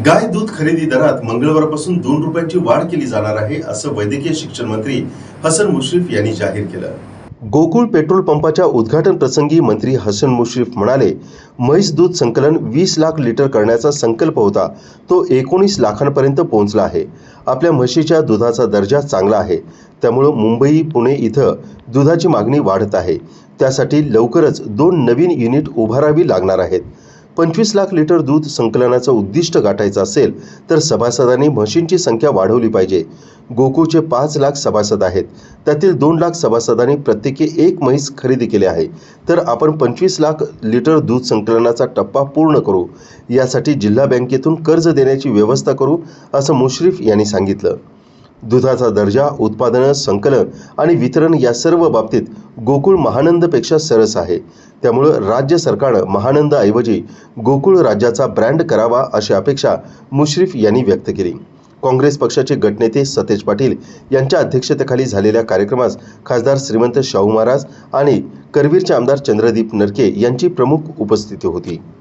गाय दूध खरेदी दरात मंगळवारपासून 2 रुपयांची वाढ केली जाणार आहे, असं वैद्यकीय शिक्षण मंत्री हसन मुश्रीफ यांनी जाहीर केलं। गोकुळ पेट्रोल पंपाच्या उद्घाटन प्रसंगी मंत्री हसन मुश्रीफ म्हणाले, म्हैस दूध संकलन 20 लाख लिटर करण्याचा संकल्प होता, तो 19 लाखांपर्यंत पोहोचला आहे। आपल्या म्हशीच्या दुधाचा दर्जा चांगला आहे, त्यामुळे मुंबई पुणे इथं दुधाची मागणी वाढत आहे। त्यासाठी लवकरच 2 नवीन युनिट उभारावी लागणार आहेत। 25 लाख लिटर दूध संकलनाचं उद्दिष्ट गाठायचं असेल तर सभासदांनी म्हशींची संख्या वाढवली पाहिजे। गोकुळचे 5 लाख सभासद आहेत, त्यातील 2 लाख सभासदांनी प्रत्येकी 1 म्हैस खरेदी केली आहे, तर आपण 25 लाख लिटर दूध संकलनाचा टप्पा पूर्ण करू। यासाठी जिल्हा बँकेतून कर्ज देण्याची व्यवस्था करू, असं मुश्रीफ यांनी सांगितलं। दुधाचा दर्जा, उत्पादन, संकलन आणि वितरण या सर्व बाबतीत गोकुळ महानंदपेक्षा सरस आहे। त्यामुळे राज्य सरकारनं महानंद ऐवजी गोकुळ राज्याचा ब्रँड करावा, अशी अपेक्षा मुश्रीफ यांनी व्यक्त केली। काँग्रेस पक्षाचे गटनेते सतेज पाटील यांच्या अध्यक्षतेखाली झालेल्या कार्यक्रमास खासदार श्रीमंत शाहू महाराज आणि करवीरचे आमदार चंद्रदीप नरके यांची प्रमुख उपस्थिती होती।